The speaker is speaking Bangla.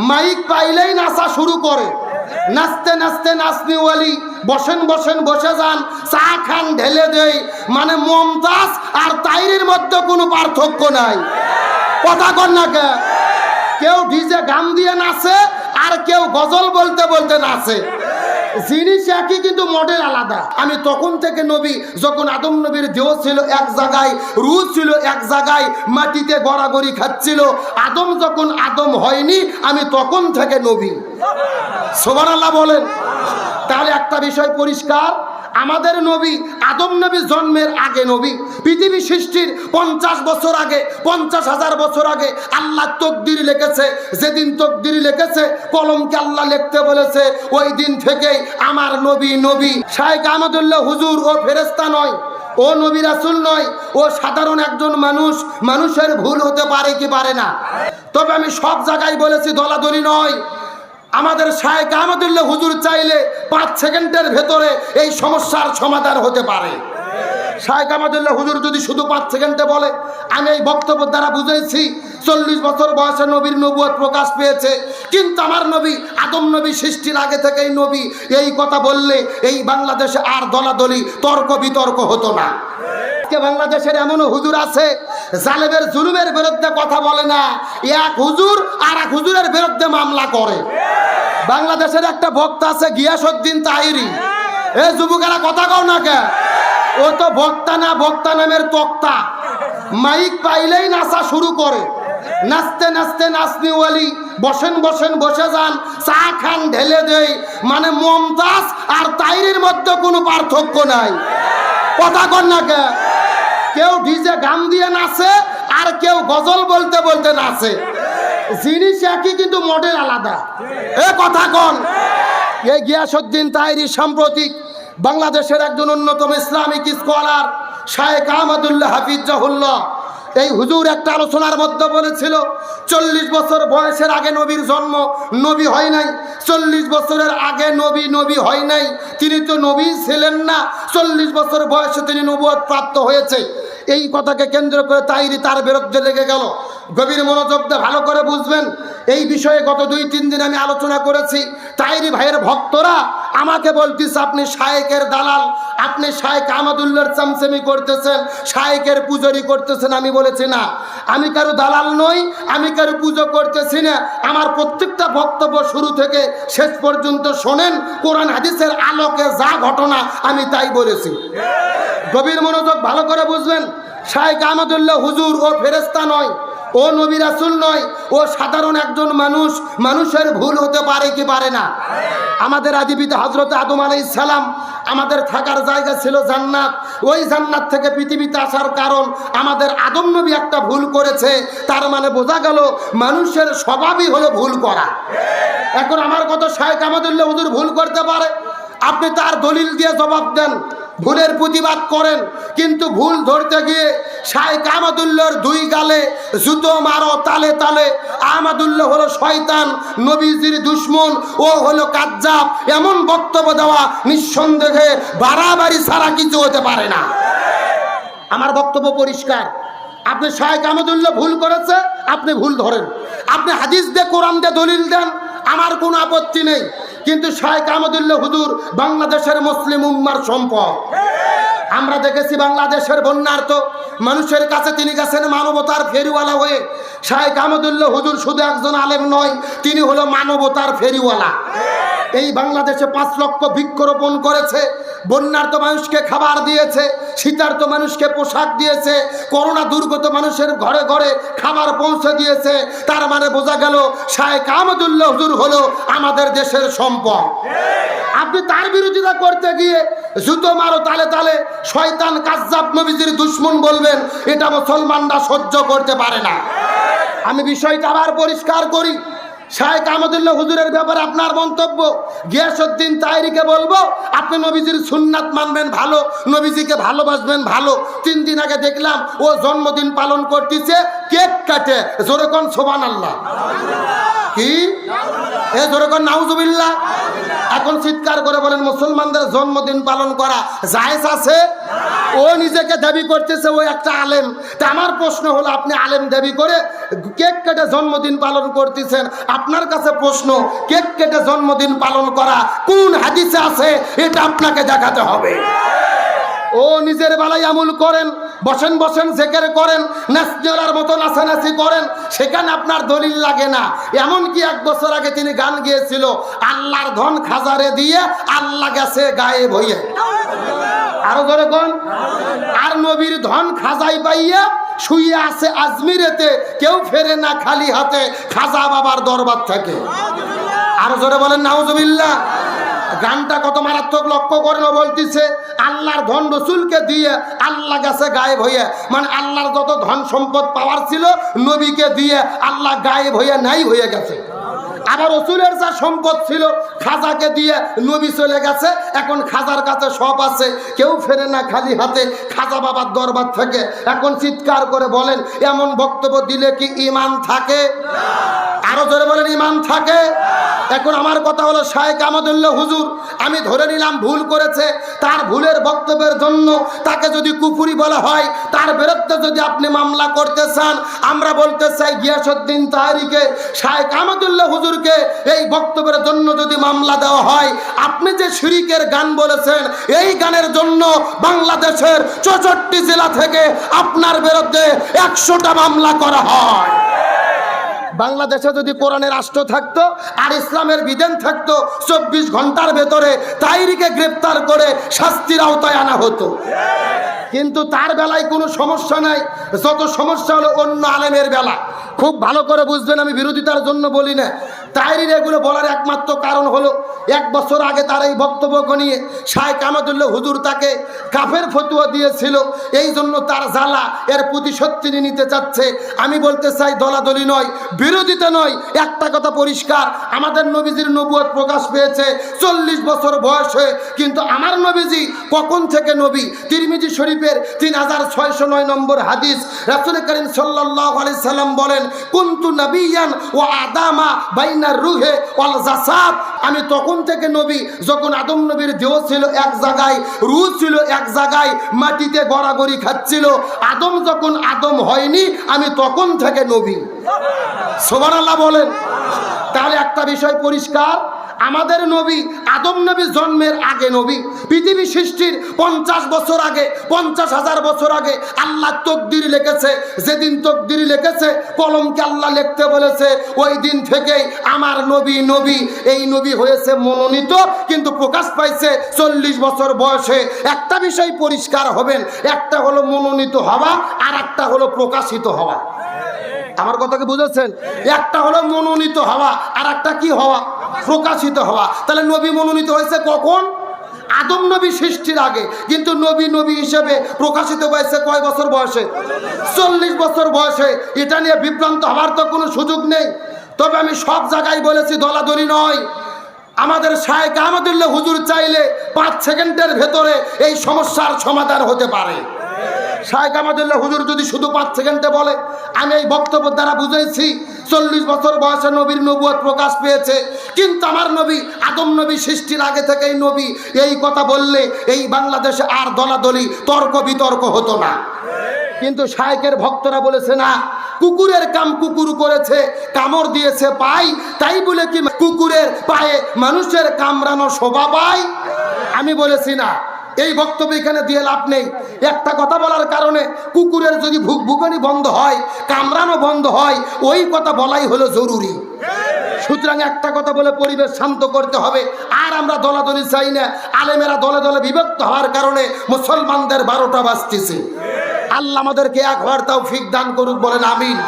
মাইক পাইলেই নাচা শুরু করে। নাচতে নাচতে নাচনিওয়ালি বসেন বসেন বসে যান, চা খান ঢেলে দেয়। মানে মমতাজ আর তাইরির মধ্যে কোনো পার্থক্য নাই। কথা কন না কে? কেউ ডিজে গান দিয়ে নাচে আর কেউ গজল বলতে বলতে নাচে। জিনিস একই কিন্তু মডেল আলাদা। আমি তখন থেকে নবী যখন আদম নবীর দেহ ছিল এক জায়গায়, রূহ ছিল এক জায়গায়, মাটিতে গড়াগড়ি খাচ্ছিল। আদম যখন আদম হয়নি আমি তখন থেকে নবী। সুবহানাল্লাহ বলেন। তাহলে একটা বিষয় পরিষ্কার, আমাদের নবী আদম নবী জন্মের আগে নবী। পৃথিবী সৃষ্টির 50 বছর আগে, 50,000 বছর আগে আল্লাহ তকদির লিখেছে। যেদিন তকদির লিখেছে, কলমকে আল্লাহ লিখতে বলেছে, ওই দিন থেকেই আমার নবী নবী। শাইখ আহমদুল্লাহ হুজুর ও ফেরেশতা নয়, ও নবী রাসূল নয়, ও সাধারণ একজন মানুষ। মানুষের ভুল হতে পারে কি পারে না? তবে আমি সব জায়গায় বলেছি, দলাদলি নয়। আমাদের শাইখ আহমদুল্লাহ হুজুর চাইলে 5 সেকেন্ডের ভেতরে এই সমস্যার সমাধান হতে পারে। শাইখ আহমদুল্লাহ হুজুর যদি শুধু 5 সেকেন্ডে বলে, আমি এই বক্তব্য দ্বারা বুঝেছি 40 বছর বয়সে নবীর নবুয়ত প্রকাশ পেয়েছে। কিন্তু আমার নবী আদম নবী সৃষ্টির আগে থেকেই নবী, এই কথা বললে এই বাংলাদেশে আর দলাদলি তর্ক বিতর্ক হতো না। বাংলাদেশের এমনও হুজুর আছে জালেমের জুলুমের বিরুদ্ধে কথা বলে না, এক হুজুর আর এক হুজুরের বিরুদ্ধে মামলা করে। বাংলাদেশের একটা বক্তা আছে গিয়াসউদ্দিন তাহিরি। এ যুবকেরা কথা কও না কে? ও তো বক্তা না, বক্তা নামের তক্তা। মাইক পাইলেই নাচা শুরু করে। নাচতে নাচতে নাচনিওয়ালি বসেন বসেন বসে যান, চা খান ঢেলে দেয়। মানে মমতাজ আর তাইরির মধ্যে কোনো পার্থক্য নাই। কথা কন না কে? কেউ ডিজে গান দিয়ে নাচে আর কেউ গজল বলতে বলতে নাচে। জিনিস একই কিন্তু মডেল আলাদা। এ কথা কন। এই গিয়াসউদ্দিন তাহিরি সাম্প্রতিক বাংলাদেশের একজন অন্যতম ইসলামিক স্কলার শাইখ আহমদুল্লাহ হাফিজাহুল্লাহ, এই হুজুর একটা আলোচনার মধ্যে বলেছিল 40 বছর বয়সের আগে নবীর জন্ম, নবী হয় নাই। 40 বছরের আগে নবী হয় নাই। তিনি তো নবী ছিলেন না। 40 বছর বয়সে তিনি নবুয়ত প্রাপ্ত হয়েছে। এই কথাকে কেন্দ্র করে তাইরি তার বিরুদ্ধে লেগে গেল। গভীর মনোযোগ দিয়ে ভালো করে বুঝবেন। এই বিষয়ে গত 2-3 দিন আমি আলোচনা করেছি। তাইরি ভাইয়ের ভক্তরা আমাকে বলতেছে, আপনি শাইখের দালাল, আপনি শাইখ আহমদুল্লাহর চামচামি করতেছেন, শাইখের পূজারি করতেছেন। আমি বলেছি না, আমি কারো দালাল নই, আমি কারো পুজো করতেছি না। আমার প্রত্যেকটা বক্তব্য শুরু থেকে শেষ পর্যন্ত শোনেন, কোরআন হাদিসের আলোকে যা ঘটনা আমি তাই বলেছি। গভীর মনোযোগ ভালো করে বুঝবেন। শাইখ আহমদুল্লাহ হুজুর ও ফেরেশতা নয়, ও নবী রাসূল নয়, ও সাধারণ একজন মানুষ। মানুষের ভুল হতে পারে কি পারে না? আমাদের আদি পিতা হযরত আদম আলাইহিস সালাম, আমাদের থাকার জায়গা ছিল জান্নাত। ওই জান্নাত থেকে পৃথিবীতে আসার কারণ আমাদের আদম নবী একটা ভুল করেছে। তার মানে বোঝা গেল মানুষের স্বভাবই হলো ভুল করা। এখন আমার কথা, শাইখ আহমদুল্লাহ হুজুর ভুল করতে পারে, আপনি তার দলিল দিয়ে জবাব দেন, ভুলের প্রতিবাদ করেন। কিন্তু ভুল ধরতে গিয়ে শাইখ আহমদুল্লাহর 2 গালে জুতো মারো তালে তালে। আহমদুল্লাহ হলো শয়তান, নবীজির দুশ্মন, ও হলো কাজ্জাব, এমন বক্তব্য দেওয়া নিঃসন্দেহে বাড়াবাড়ি ছাড়া কিছু হতে পারে না। আমার বক্তব্য পরিষ্কার। আপনি শাইখ আহমদুল্লাহ ভুল করেছে, আপনি ভুল ধরেন। আপনি হাদিস দিয়ে কোরআন দিয়ে দলিল দেন, আমার কোনো আপত্তি নেই। কিন্তু শাইখ আহমদুল্লাহ হুজুর বাংলাদেশের মুসলিম উম্মার সম্পদ। আমরা দেখেছি বাংলাদেশের বন্যার্ত মানুষের কাছে তিনি গেছেন মানবতার ফেরিওয়ালা হয়ে। শাইখ আহমদুল্লাহ হুজুর শুধু একজন আলেম নয়, তিনি হলো মানবতার ফেরিওয়ালা। এই বাংলাদেশে 5 লক্ষ বৃক্ষরোপণ করেছে, বন্যার্ত মানুষকে খাবার দিয়েছে, শীতার্ত মানুষকে পোশাক দিয়েছে, করোনা দুর্গত মানুষের ঘরে ঘরে খাবার পৌঁছে দিয়েছে। তার মানে বোঝা গেল শাইখ আহমদুল্লাহ হুজুর হলো আমাদের দেশের সম্পদ। আপনি তার বিরোধিতা করতে গিয়ে জুতো মারো তালে তালে, শয়তান কাজ্জাব নবীজির দুশ্মন বলবেন, এটা মুসলমানরা সহ্য করতে পারে না। আমি বিষয়টা আবার পরিষ্কার করি। শাইখ আহমদুল্লাহ হুজুরের ব্যাপারে আপনার মন্তব্য, গিয়াসউদ্দিন তাহিরিকে বলবো, আপনি নবীজির সুন্নাত মানবেন ভালো, নবীজিকে ভালোবাসবেন ভালো। 3 দিন আগে দেখলাম ও জন্মদিন পালন করতেছে, কেক কাটে। জোরে কোন সুবহানাল্লাহ। কি এ জোরে কোন নাউজুবিল্লাহ। এখন চিৎকার করে বলেন, মুসলমানদের জন্মদিন পালন করা জায়েজ আছে? ও নিজেকে দাবি করতেছে ও একটা আলেম। তা আমার প্রশ্ন হলো, আপনি আলেম দাবি করে কেক কেটে জন্মদিন পালন করতেছেন, আপনার কাছে প্রশ্ন, কেক কেটে জন্মদিন পালন করা কোন হাদিসে আছে এটা আপনাকে দেখাতে হবে। ও নিজের বেলায় আমল করেন, বসেন বসেন জেকের করেন, নাচনার মতো নাচানাচি করেন, সেখানে আপনার দলিল লাগে না। এমনকি 1 বছর আগে তিনি গান গিয়েছিল, আল্লাহর ধন খাজারে দিয়ে আল্লাহ গেছে গায়েব হইয়ে। আরো ধরে কোন, আর নবীর ধন খাজাই পাইয়া শুয়ে আছে আজমিরেতে, কেউ ফেরে না খালি হাতে খাজা বাবার দরবার থেকে। আরো জোরে বলেন নাউজুবিল্লাহ। গানটা কত মারাত্মক লক্ষ্য করে বলতেছে, আল্লাহর ধন রসুলকে দিয়ে আল্লাহ গেছে গায়েব হয়ে, মানে আল্লাহর যত ধন সম্পদ পাওয়ার ছিল নবীকে দিয়ে আল্লাহ গায়েব হয়ে নাই হয়ে গেছে। আবার রসুলের যা সম্পদ ছিল খাজাকে দিয়ে নবী চলে গেছে, এখন খাজার কাছে সব আছে, কেউ ফেরে না খালি হাতে খাজা বাবার দরবার থেকে। এখন চিৎকার করে বলেন, এমন বক্তব্য দিলে কি ঈমান থাকে? আরো জোরে বলেন, ঈমান থাকে? এখন আমার কথা হলো, শায়েখ আহমদুল্লাহ হুজুর আমি ধরে নিলাম ভুল করেছে, তার ভুলের বক্তব্যের জন্য তাকে যদি কুফরি বলা হয়, তার বিরুদ্ধে যদি আপনি মামলা করতে চান, আমরা বলতে চাই গিয়াসউদ্দিন তাহরিকে, শায়েখ আহমদুল্লাহ হুজুরকে এই বক্তব্যের জন্য যদি মামলা দেওয়া হয়, আপনি যে শিরিকের গান বলেছেন এই গানের জন্য বাংলাদেশের 64 জেলা থেকে আপনার বিরুদ্ধে 100টা মামলা করা হয়। বাংলাদেশে যদি কোরআনের রাষ্ট্র থাকতো আর ইসলামের বিধান থাকতো, 24 ঘন্টার ভেতরে তাহরিকে গ্রেফতার করে শাস্তির আওতায় আনা হতো। কিন্তু তার বেলায় কোনো সমস্যা নাই, যত সমস্যা হলো অন্য আলেমের বেলা। খুব ভালো করে বুঝবেন, আমি বিরোধিতার জন্য বলি না। তাহরির এগুলো বলার একমাত্র কারণ হলো, 1 বছর আগে তার এই বক্তব্যকে নিয়ে শায়েখ আহমদুল্লাহ হুজুর তাকে কাফের ফতোয়া দিয়েছিল, এই জন্য তার জ্বালা এর প্রতিশোধ তিনি নিতে চাচ্ছে। আমি বলতে চাই, দলাদলি নয়, বিরোধিতা নয়, একটা কথা পরিষ্কার, আমাদের নবীজির নবুয়ত প্রকাশ পেয়েছে 40 বছর বয়সে, কিন্তু আমার নবীজি কখন থেকে নবী? তিরমিজি শরীফের 3609 নম্বর হাদিস, রাসূল করিম সাল্লাল্লাহু আলাইহি সাল্লাম বলেন, কুনতু নবিয়ান ওয়া আদামা বাইনার রুহে ওয়াল জাসাদ। আমি তখন থেকে নবী যখন আদম নবীর দেহ ছিল এক জায়গায়, রূহ ছিল এক জায়গায়, মাটিতে গড়াগড়ি খাচ্ছিল। আদম যখন আদম হয়নি, আমি তখন থেকে নবী। সুবহানাল্লাহ বলেন। তাহলে একটা বিষয় পরিষ্কার, আমাদের নবী আদম নবী জন্মের আগে নবী, পৃথিবী সৃষ্টির 50 বছর আগে, 50,000 বছর আগে আল্লাহ তকদির লিখেছে। যেদিন তকদির লিখেছে, কলমকে আল্লাহ লিখতে বলেছে, ওই দিন থেকেই আমার নবী নবী। এই নবী হয়েছে মনোনীত, কিন্তু প্রকাশ পাইছে 40 বছর বয়সে। একটা বিষয় পরিষ্কার হবেন, একটা হলো মনোনীত হওয়া, আর একটা হলো প্রকাশিত হওয়া। আমার কথাকে বুঝেছেন? একটা হলো মনোনীত হওয়া, আর একটা কি হওয়া? প্রকাশিত হওয়া। তাহলে নবী মনোনীত হয়েছে কখন? আদম নবী সৃষ্টির আগে। কিন্তু নবী নবী হিসেবে প্রকাশিত হয়েছে কয় বছর বয়সে? 40 বছর বয়সে। এটা নিয়ে বিভ্রান্ত হওয়ার তো কোনো সুযোগ নেই। তবে আমি সব জায়গায় বলেছি, দলাদলি নয়। আমাদের শায়েখ আহমদুল্লাহ হুজুর চাইলে 5 সেকেন্ডের ভেতরে এই সমস্যার সমাধান হতে পারে। শায়েখ আহমদুল্লাহ হুজুর যদি শুধু 5 সেকেন্ডে বলে, আমি এই বক্তব্য দ্বারা বুঝাইছি 40 বছর বয়সে নবীর নবুয়ত প্রকাশ পেয়েছে, কিন্তু আমার নবী আদম নবী সৃষ্টির আগে থেকেই নবী, এই কথা বললে এই বাংলাদেশে আর দলাদলি তর্ক বিতর্ক হতো না। কিন্তু শায়েখের ভক্তরা বলেছে, না, কুকুরের কাম কুকুর করেছে, কামড় দিয়েছে পাই, তাই বলে কি কুকুরের পায়ে মানুষের কামড়ানো শোভা পায়? আমি বলেছি না, এই বক্তব্য এখানে দিয়ে লাভ নেই। একটা কথা বলার কারণে কুকুরের যদি ভুকভুকানি বন্ধ হয়, কামড়ানো বন্ধ হয়, ওই কথা বলাই হলো জরুরি। সুতরাং একটা কথা বলে পরিবেশ শান্ত করতে হবে। আর আমরা দলাদলি চাই না। আলেমেরা দলে দলে বিভক্ত হওয়ার কারণে মুসলমানদের 12টা বাজতেছে। আল্লাহ আমাদেরকে এক হওয়ার তৌফিক দান করুক, বলেন আমিন।